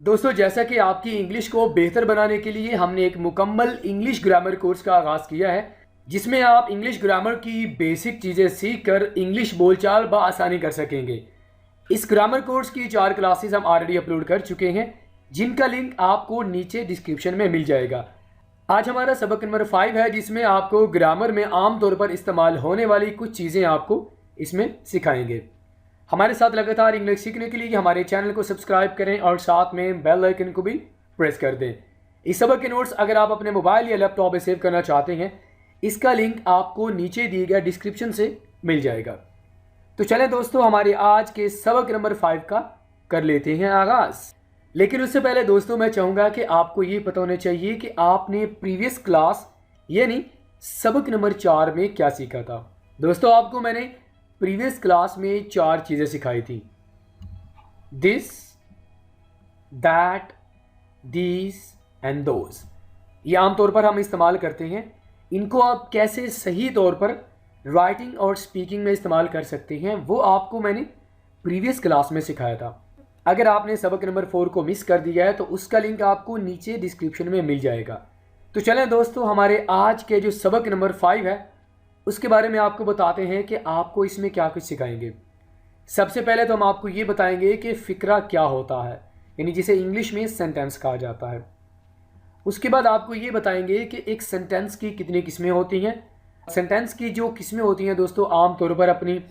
दोस्तों, जैसा कि आपकी इंग्लिश को बेहतर बनाने के लिए हमने एक मुकम्मल इंग्लिश ग्रामर कोर्स का आगाज़ किया है, जिसमें आप इंग्लिश ग्रामर की बेसिक चीज़ें सीख कर इंग्लिश बोलचाल बआसानी कर सकेंगे। इस ग्रामर कोर्स की 4 क्लासेस हम ऑलरेडी अपलोड कर चुके हैं, जिनका लिंक आपको नीचे डिस्क्रिप्शन में मिल जाएगा। आज हमारा सबक नंबर 5 है, जिसमें आपको ग्रामर में आम तौर पर इस्तेमाल होने वाली कुछ चीज़ें आपको इसमें सिखाएंगे। हमारे साथ लगातार इंग्लिश सीखने के लिए हमारे चैनल को सब्सक्राइब करें और साथ में बेल आइकन को भी प्रेस कर दें। इस सबक के नोट्स अगर आप अपने मोबाइल या लैपटॉप में सेव करना चाहते हैं, इसका लिंक आपको नीचे दिए गए डिस्क्रिप्शन से मिल जाएगा। तो चलें दोस्तों, हमारे आज के सबक नंबर 5 का कर लेते हैं आगाज़। लेकिन उससे पहले दोस्तों, मैं चाहूँगा कि आपको ये पता होना चाहिए कि आपने प्रीवियस क्लास यानी सबक नंबर 4 में क्या सीखा था। दोस्तों, आपको मैंने प्रीवियस क्लास में 4 चीज़ें सिखाई थी। This, that, these and those. ये आमतौर पर हम इस्तेमाल करते हैं। इनको आप कैसे सही तौर पर राइटिंग और स्पीकिंग में इस्तेमाल कर सकते हैं, वो आपको मैंने प्रीवियस क्लास में सिखाया था। अगर आपने सबक नंबर 4 को मिस कर दिया है तो उसका लिंक आपको नीचे डिस्क्रिप्शन में मिल जाएगा। तो चलें दोस्तों, हमारे आज के जो सबक नंबर 5 है उसके बारे में आपको बताते हैं कि आपको इसमें क्या कुछ सिखाएंगे। सबसे पहले तो हम आपको ये बताएंगे कि फ़िक्रा क्या होता है, यानी जिसे इंग्लिश में सेंटेंस कहा जाता है। उसके बाद आपको ये बताएंगे कि एक सेंटेंस की कितनी किस्में होती हैं। सेंटेंस की जो किस्में होती हैं दोस्तों, आम तौर पर अपनी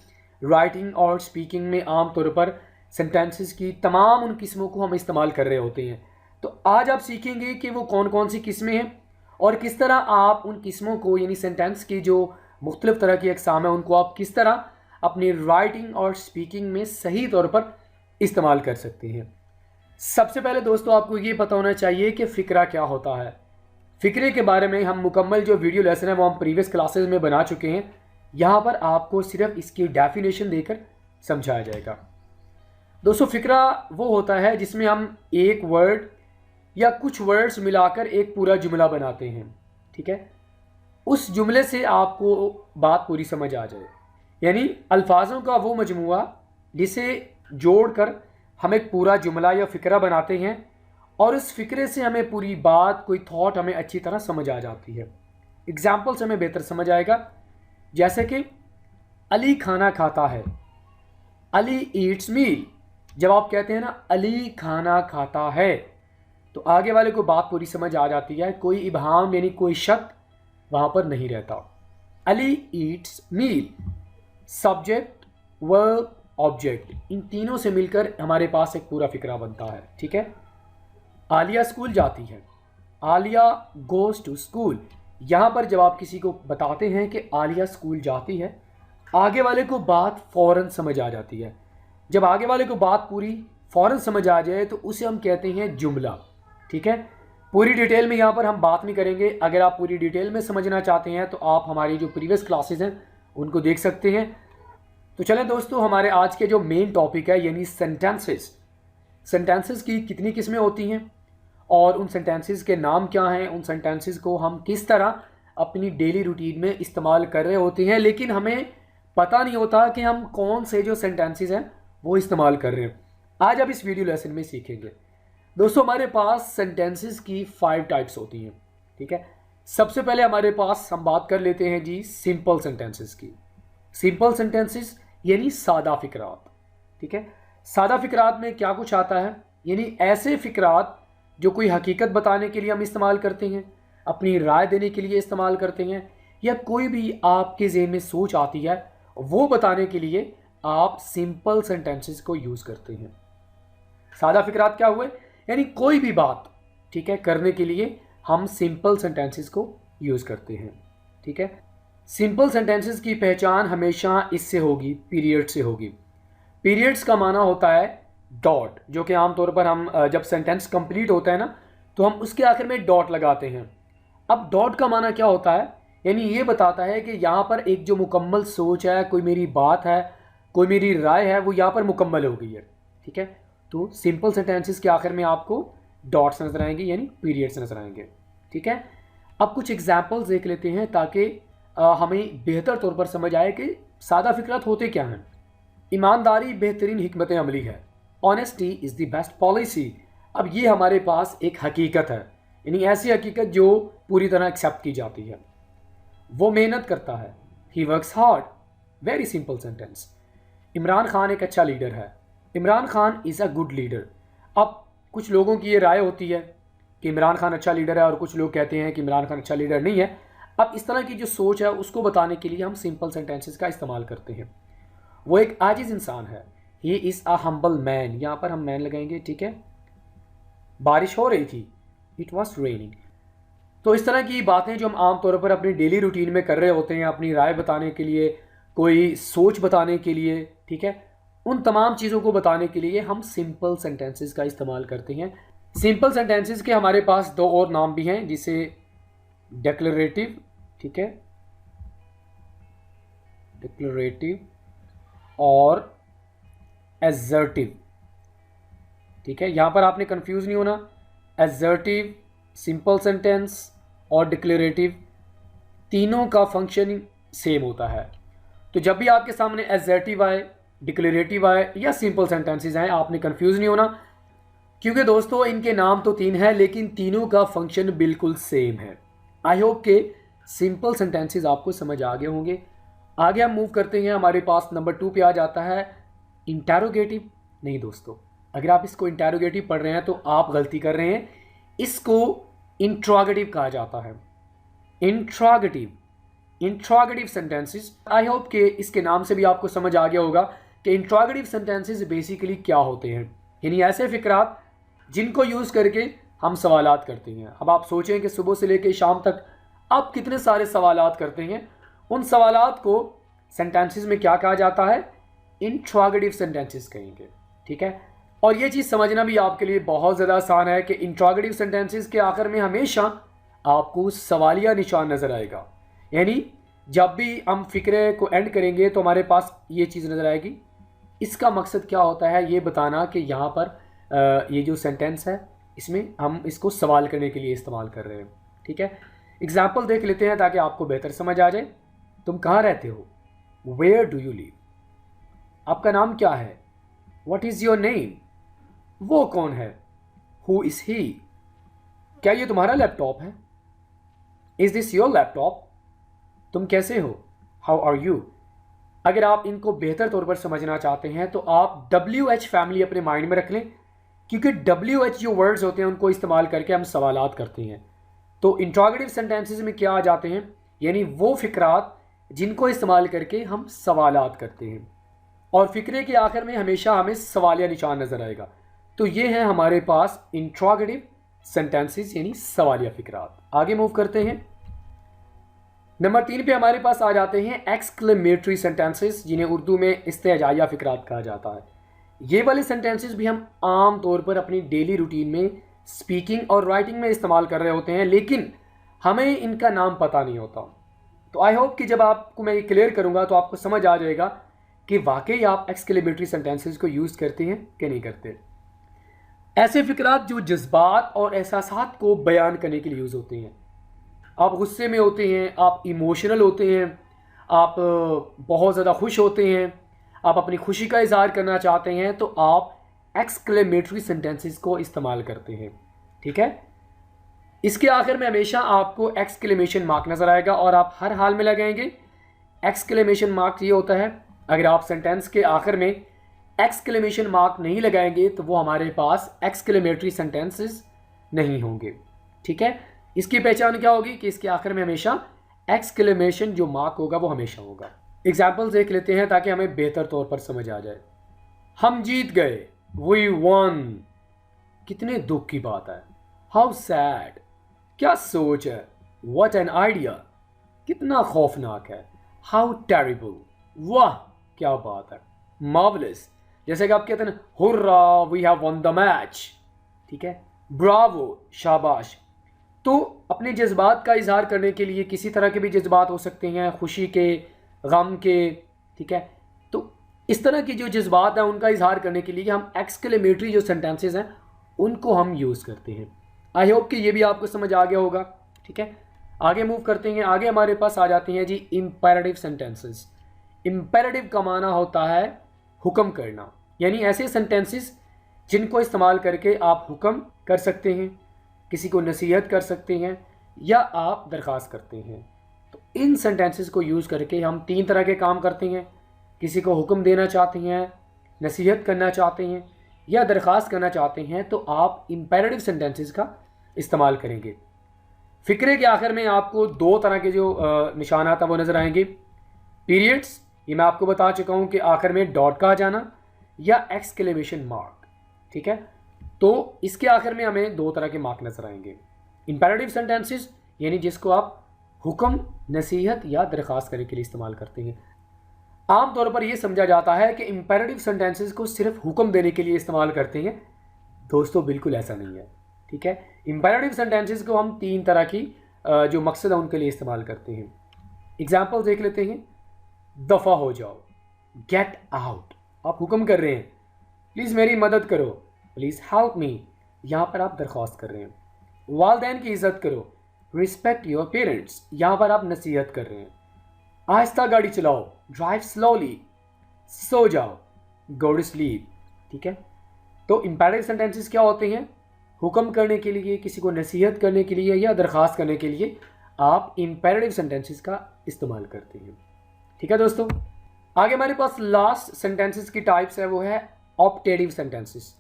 राइटिंग और स्पीकिंग में आम तौर पर सेंटेंसेस की तमाम उन किस्मों को हम इस्तेमाल कर रहे होते हैं। तो आज आप सीखेंगे कि वो कौन कौन सी किस्में हैं और किस तरह आप उन किस्मों को, यानी सेंटेंस की जो मुख्तलिफ तरह की अक़साम है, उनको आप किस तरह अपनी राइटिंग और स्पीकिंग में सही तौर पर इस्तेमाल कर सकते हैं। सबसे पहले दोस्तों, आपको ये पता होना चाहिए कि फ़िक्रा क्या होता है। फ़िक्रे के बारे में हम मुकम्मल जो वीडियो लेसन है वो हम प्रीवियस क्लासेस में बना चुके हैं। यहाँ पर आपको सिर्फ इसकी डेफिनेशन देकर समझाया जाएगा। दोस्तों, फ़िक्रा वो होता है जिसमें हम एक वर्ड या कुछ वर्ड्स मिलाकर एक पूरा जुमला बनाते हैं। ठीक है, उस जुमले से आपको बात पूरी समझ आ जाए, यानी अल्फाजों का वो मजमुआ जिसे जोड़कर हम एक पूरा जुमला या फ़िक्रा बनाते हैं और उस फ़िक्रे से हमें पूरी बात, कोई थॉट हमें अच्छी तरह समझ आ जाती है। एग्जाम्पल से हमें बेहतर समझ आएगा, जैसे कि अली खाना खाता है, अली ईट्स मील। जब आप कहते हैं ना अली खाना खाता है, तो आगे वाले को बात पूरी समझ आ जाती है, कोई इबहाम यानी कोई शक वहाँ पर नहीं रहता। अली ईट्स मील, सब्जेक्ट, वर्ब, ऑब्जेक्ट, इन तीनों से मिलकर हमारे पास एक पूरा फ़िक्रा बनता है। ठीक है, आलिया स्कूल जाती है, आलिया गोज़ टू स्कूल। यहाँ पर जब आप किसी को बताते हैं कि आलिया स्कूल जाती है, आगे वाले को बात फ़ौरन समझ आ जाती है। जब आगे वाले को बात पूरी फ़ौरन समझ आ जाए तो उसे हम कहते हैं जुमला। ठीक है, पूरी डिटेल में यहाँ पर हम बात नहीं करेंगे। अगर आप पूरी डिटेल में समझना चाहते हैं तो आप हमारी जो प्रीवियस क्लासेस हैं उनको देख सकते हैं। तो चलें दोस्तों, हमारे आज के जो मेन टॉपिक है यानी सेंटेंसेस। सेंटेंसेस की कितनी किस्में होती हैं और उन सेंटेंसेस के नाम क्या हैं, उन सेंटेंसेस को हम किस तरह अपनी डेली रूटीन में इस्तेमाल कर रहे होते हैं, लेकिन हमें पता नहीं होता कि हम कौन से जो सेंटेंसेस हैं वो इस्तेमाल कर रहे हैं। आज आप इस वीडियो लेसन में सीखेंगे। दोस्तों, हमारे पास सेंटेंसेस की 5 टाइप्स होती हैं। ठीक है, सबसे पहले हमारे पास हम बात कर लेते हैं जी सिंपल सेंटेंसेस की। सिंपल सेंटेंसेस यानी सादा फ़िक्रात। ठीक है, सादा फ़िक्रात में क्या कुछ आता है, यानी ऐसे फ़िक्रात जो कोई हकीकत बताने के लिए हम इस्तेमाल करते हैं, अपनी राय देने के लिए इस्तेमाल करते हैं, या कोई भी आपके ज़हन में सोच आती है वो बताने के लिए आप सिंपल सेंटेंसेस को यूज़ करते हैं। सादा फ़िक्रात क्या हुए, यानी कोई भी बात, ठीक है, करने के लिए हम सिंपल सेंटेंसेस को यूज़ करते हैं। ठीक है, सिंपल सेंटेंसेस की पहचान हमेशा इससे होगी, पीरियड से होगी। पीरियड्स का माना होता है डॉट, जो कि आमतौर पर हम जब सेंटेंस कंप्लीट होता है ना तो हम उसके आखिर में डॉट लगाते हैं। अब डॉट का माना क्या होता है, यानी ये बताता है कि यहाँ पर एक जो मुकम्मल सोच है, कोई मेरी बात है, कोई मेरी राय है, वो यहाँ पर मुकम्मल हो गई है। ठीक है, तो सिंपल सेंटेंसेस के आखिर में आपको डॉट्स नजर आएंगे यानी पीरियड्स नजर आएंगे। ठीक है, अब कुछ एग्जाम्पल्स देख लेते हैं ताकि हमें बेहतर तौर पर समझ आए कि सादा फ़िक्रात होते क्या हैं। ईमानदारी बेहतरीन हिकमत अमली है। Honesty is the best policy. अब ये हमारे पास एक हकीकत है, यानी ऐसी हकीकत जो पूरी तरह एक्सेप्ट की जाती है। वो मेहनत करता है, he works hard. Very simple sentence. Imran Khan एक अच्छा लीडर है। Imran Khan is a good leader. अब कुछ लोगों की ये राय होती है कि इमरान खान अच्छा लीडर है और कुछ लोग कहते हैं कि इमरान खान अच्छा लीडर नहीं है। अब इस तरह की जो सोच है उसको बताने के लिए हम सिंपल सेंटेंसेस का इस्तेमाल करते हैं। वो एक आजिज़ इंसान है, he is a humble man. यहाँ पर हम मैन लगाएंगे, ठीक है। बारिश हो रही थी, इट वॉज रेनिंग। तो इस तरह की बातें जो हम आमतौर पर अपनी डेली रूटीन में कर रहे होते हैं, अपनी राय बताने के लिए, कोई सोच बताने के लिए, ठीक है, उन तमाम चीज़ों को बताने के लिए हम सिंपल सेंटेंसेस का इस्तेमाल करते हैं। सिंपल सेंटेंसेस के हमारे पास दो और नाम भी हैं, जिसे डिक्लेरेटिव, ठीक है, डिक्लेरेटिव और एसर्टिव, ठीक है। यहाँ पर आपने कंफ्यूज नहीं होना। एसर्टिव, सिंपल सेंटेंस और डिक्लेरेटिव, तीनों का फंक्शन सेम होता है। तो जब भी आपके सामने एसर्टिव आए, डिक्लेरेटिव आए या सिंपल सेंटेंसेस आए, आपने कंफ्यूज नहीं होना, क्योंकि दोस्तों इनके नाम तो तीन है लेकिन तीनों का फंक्शन बिल्कुल सेम है। आई होप के सिंपल सेंटेंसेस आपको समझ आ गए होंगे। आगे हम मूव करते हैं, हमारे पास नंबर 2 पे आ जाता है इंटैरोगेटिव। नहीं दोस्तों, अगर आप इसको इंटैरोगेटिव पढ़ रहे हैं तो आप गलती कर रहे हैं। इसको इंट्रोगेटिव कहा जाता है। Interrogative sentences. आई होप के इसके नाम से भी आपको समझ आ गया होगा कि इंट्रोगेटिव सेंटेंसेस बेसिकली क्या होते हैं, यानी ऐसे फिक्रात जिनको यूज़ करके हम सवालात करते हैं। अब आप सोचें कि सुबह से लेकर शाम तक आप कितने सारे सवालात करते हैं, उन सवालात को सेंटेंसेस में क्या कहा जाता है, इंट्रोगेटिव सेंटेंसेस कहेंगे, ठीक है। और ये चीज़ समझना भी आपके लिए बहुत ज़्यादा आसान है कि इंट्रोगेटिव सेंटेंसेस के आखिर में हमेशा आपको सवालिया निशान नज़र आएगा, यानी जब भी हम फिक्रे को एंड करेंगे तो हमारे पास ये चीज़ नज़र आएगी। इसका मकसद क्या होता है, ये बताना कि यहाँ पर ये जो सेंटेंस है इसमें हम इसको सवाल करने के लिए इस्तेमाल कर रहे हैं, ठीक है। एग्जाम्पल देख लेते हैं ताकि आपको बेहतर समझ आ जाए। तुम कहाँ रहते हो, वेयर डू यू लिव। आपका नाम क्या है, व्हाट इज़ योर नेम। वो कौन है, हु इज़ ही। क्या ये तुम्हारा लैपटॉप है, इज़ दिस योर लैपटॉप। तुम कैसे हो, हाउ आर यू। अगर आप इनको बेहतर तौर पर समझना चाहते हैं तो आप WH फैमिली अपने माइंड में रख लें, क्योंकि WH जो वर्ड्स होते हैं उनको इस्तेमाल करके हम सवालात करते हैं। तो इंट्रोगेटिव सेंटेंसेस में क्या आ जाते हैं, यानी वो फिक्रात जिनको इस्तेमाल करके हम सवालात करते हैं, और फिक्रे के आखिर में हमेशा हमें सवालिया निशान नज़र आएगा। तो ये है हमारे पास इंट्रोगेटिव सेंटेंसेस, यानी सवालिया फिक्रात। आगे मूव करते हैं, नंबर 3 पे हमारे पास आ जाते हैं एक्सक्लेमेटरी सेंटेंसेस, जिन्हें उर्दू में इस्तेजाइया फिक्रात कहा जाता है। ये वाले सेंटेंसेस भी हम आम तौर पर अपनी डेली रूटीन में स्पीकिंग और राइटिंग में इस्तेमाल कर रहे होते हैं, लेकिन हमें इनका नाम पता नहीं होता। तो आई होप कि जब आपको मैं ये क्लियर करूँगा तो आपको समझ आ जाएगा कि वाकई आप एक्सक्लेमेटरी सेंटेंसेस को यूज़ करते हैं कि नहीं करते। ऐसे फिक्रात जो जज्बात और एहसासात को बयान करने के लिए यूज़ होते हैं। आप गुस्से में होते हैं, आप इमोशनल होते हैं, आप बहुत ज़्यादा खुश होते हैं, आप अपनी खुशी का इजहार करना चाहते हैं, तो आप एक्सक्लेमेटरी सेंटेंसेस को इस्तेमाल करते हैं, ठीक है। इसके आखिर में हमेशा आपको एक्सक्लेमेशन मार्क नज़र आएगा और आप हर हाल में लगाएंगे। एक्सक्लेमेशन मार्क ये होता है, अगर आप सेंटेंस के आखिर में एक्सक्लेमेशन मार्क नहीं लगाएंगे तो वो हमारे पास एक्सक्लेमेटरी सेंटेंसेस नहीं होंगे, ठीक है। इसकी पहचान क्या होगी कि इसके आखिर में हमेशा एक्सक्लेमेशन जो मार्क होगा वो हमेशा होगा। एग्जाम्पल्स देख लेते हैं ताकि हमें बेहतर तौर पर समझ आ जाए। हम जीत गए, वी वन। कितने दुख की बात है, हाउ सैड। क्या सोच है, व्हाट एन आइडिया। कितना खौफनाक है, हाउ टेरिबल। वाह क्या बात है, मार्वलस। जैसे कि आप कहते हैं hurrah we have won the match, ठीक है, ब्रावो शाबाश। तो अपने जज्बात का इजहार करने के लिए किसी तरह के भी जज्बात हो सकते हैं, खुशी के, गम के, ठीक है। तो इस तरह की जो जज्बात हैं उनका इजहार करने के लिए हम एक्सक्लेमेटरी जो सेंटेंसेस हैं उनको हम यूज़ करते हैं। आई होप कि ये भी आपको समझ आ गया होगा, ठीक है। आगे मूव करते हैं, आगे हमारे पास आ जाते हैं जी इम्पेरेटिव सेंटेंसेस। इम्पेरेटिव का माना होता है हुक्म करना, यानी ऐसे सेंटेंसेस जिनको इस्तेमाल करके आप हुक्म कर सकते हैं, किसी को नसीहत कर सकते हैं, या आप दरख्वास्त करते हैं। तो इन सेंटेंसेस को यूज़ करके हम 3 तरह के काम करते हैं। किसी को हुक्म देना चाहते हैं, नसीहत करना चाहते हैं, या दरख्वास्त करना चाहते हैं, तो आप इम्पेरेटिव सेंटेंसेस का इस्तेमाल करेंगे। फ़िक्रे के आखिर में आपको 2 तरह के जो निशानात हैं वो नज़र आएंगे। पीरियड्स, ये मैं आपको बता चुका हूँ कि आखिर में डॉट का आ जाना, या एक्सक्लेमेशन मार्क, ठीक है। तो इसके आखिर में हमें 2 तरह के मार्क नज़र आएंगे। इम्पेरेटिव सेंटेंसेस यानी जिसको आप हुक्म, नसीहत या दरख्वास्त करने के लिए इस्तेमाल करते हैं। आम तौर पर यह समझा जाता है कि इम्पेरेटिव सेंटेंसेस को सिर्फ हुक्म देने के लिए इस्तेमाल करते हैं। दोस्तों बिल्कुल ऐसा नहीं है, ठीक है। इम्पेरेटिव सेंटेंसेस को हम 3 तरह की जो मकसद है उनके लिए इस्तेमाल करते हैं। एग्जाम्पल देख लेते हैं। दफ़ा हो जाओ, गेट आउट, आप हुक्म कर रहे हैं, प्लीज़ मेरी मदद करो, प्लीज़ हेल्प मी, यहाँ पर आप दरख्वास्त कर रहे हैं। वालदैन की इज़्ज़त करो, रिस्पेक्ट योर पेरेंट्स, यहाँ पर आप नसीहत कर रहे हैं। आहिस्ता गाड़ी चलाओ, ड्राइव स्लोली, सो जाओ, गो टू स्लीप, ठीक है। तो इम्पेरेटिव सेंटेंसेस क्या होते हैं? हुक्म करने के लिए, किसी को नसीहत करने के लिए या दरख्वास्त करने के लिए आप इम्पेरेटिव सेंटेंसेस का इस्तेमाल करते हैं, ठीक है दोस्तों। आगे हमारे पास लास्ट सेंटेंसेस की टाइप्स है, वो है ऑप्टेटिव सेंटेंसेस।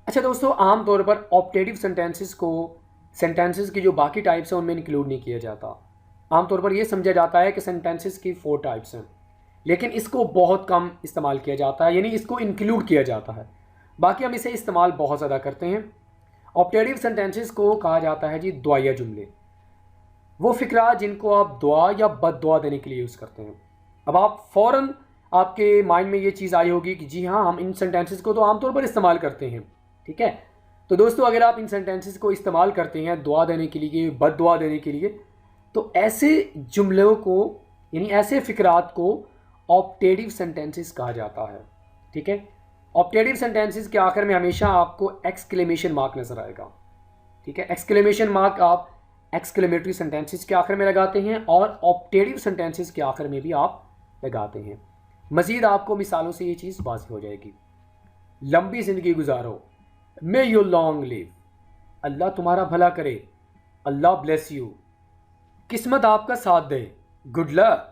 अच्छा दोस्तों, आम तौर पर ऑप्टेटिव सेंटेंसेस को सेंटेंसेस की जो बाकी टाइप्स हैं उनमें इंक्लूड नहीं किया जाता। आमतौर पर यह समझा जाता है कि सेंटेंसेस की 4 टाइप्स हैं, लेकिन इसको बहुत कम इस्तेमाल किया जाता है, यानी इसको इंक्लूड किया जाता है। बाकी हम इसे इस्तेमाल बहुत ज़्यादा करते हैं। ऑप्टेटिव सेंटेंसेस को कहा जाता है जी दुआया जुमले, वो फ़िक्रा जिनको आप दुआ या बद दुआ देने के लिए यूज़ करते हैं। अब आप फ़ौरन आपके माइंड में ये चीज़ आई होगी कि जी हाँ, हम इन सेंटेंसेस को तो आमतौर पर इस्तेमाल करते हैं, ठीक है। तो दोस्तों, अगर आप इन सेंटेंसेस को इस्तेमाल करते हैं दुआ देने के लिए, बद दुआ देने के लिए, तो ऐसे जुमलों को यानी ऐसे फ़िक्रात को ऑप्टेटिव सेंटेंसेस कहा जाता है, ठीक है। ऑप्टेटिव सेंटेंसेस के आखिर में हमेशा आपको एक्सक्लेमेशन मार्क नज़र आएगा, ठीक है। एक्सक्लेमेशन मार्क आप एक्सक्लेमेटरी सेंटेंसेस के आखिर में लगाते हैं और ऑप्टेटिव सेंटेंसेस के आखिर में भी आप लगाते हैं। मज़ीद आपको मिसालों से ये चीज़ वाज़ेह हो जाएगी। लंबी ज़िंदगी गुजारो, मे यू लॉन्ग लिव, अल्लाह तुम्हारा भला करे, अल्लाह ब्लेस यू। किस्मत आपका साथ दे, गुड लक,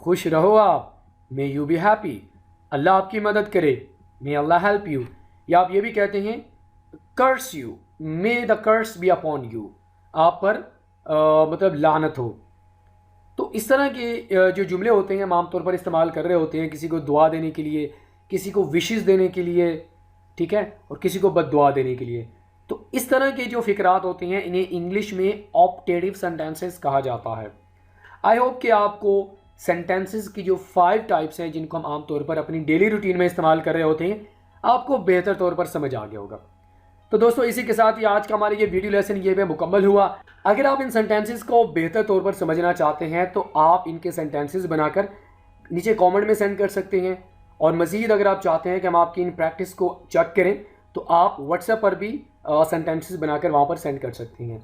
खुश रहो आप, मे यू बी हैप्पी, अल्लाह आपकी मदद करे, मे अल्लाह हेल्प यू। या आप ये भी कहते हैं curse you, may the curse be upon you, आप पर मतलब लानत हो। तो इस तरह के जो जुमले होते हैं हम आमतौर पर इस्तेमाल कर रहे होते हैं किसी को दुआ देने के लिए, किसी को विशेस देने के लिए, ठीक है, और किसी को बद्दुआ देने के लिए। तो इस तरह के जो फ़िक्रात होते हैं इन्हें इंग्लिश में ऑप्टेटिव सेंटेंसेस कहा जाता है। आई होप कि आपको सेंटेंसेस की जो 5 टाइप्स हैं जिनको हम आमतौर पर अपनी डेली रूटीन में इस्तेमाल कर रहे होते हैं, आपको बेहतर तौर पर समझ आ गया होगा। तो दोस्तों, इसी के साथ ही आज का हमारा ये वीडियो लेसन ये पे मुकम्मल हुआ। अगर आप इन सेंटेंसेस को बेहतर तौर पर समझना चाहते हैं तो आप इनके सेंटेंसेस बनाकर नीचे कमेंट में सेंड कर सकते हैं, और मज़ीद अगर आप चाहते हैं कि हम आपकी इन प्रैक्टिस को चेक करें तो आप व्हाट्सएप पर भी सेंटेंसेस बनाकर वहाँ पर सेंड कर सकते हैं।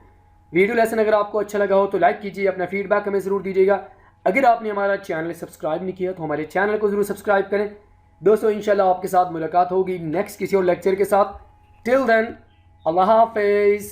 वीडियो लेसन अगर आपको अच्छा लगा हो तो लाइक कीजिए, अपना फीडबैक हमें ज़रूर दीजिएगा। अगर आपने हमारा चैनल सब्सक्राइब नहीं किया तो हमारे चैनल को ज़रूर सब्सक्राइब करें। दोस्तों, इंशाल्लाह आपके साथ मुलाकात होगी नेक्स्ट किसी और लेक्चर के साथ। टिल देन, अल्लाह हाफिज़।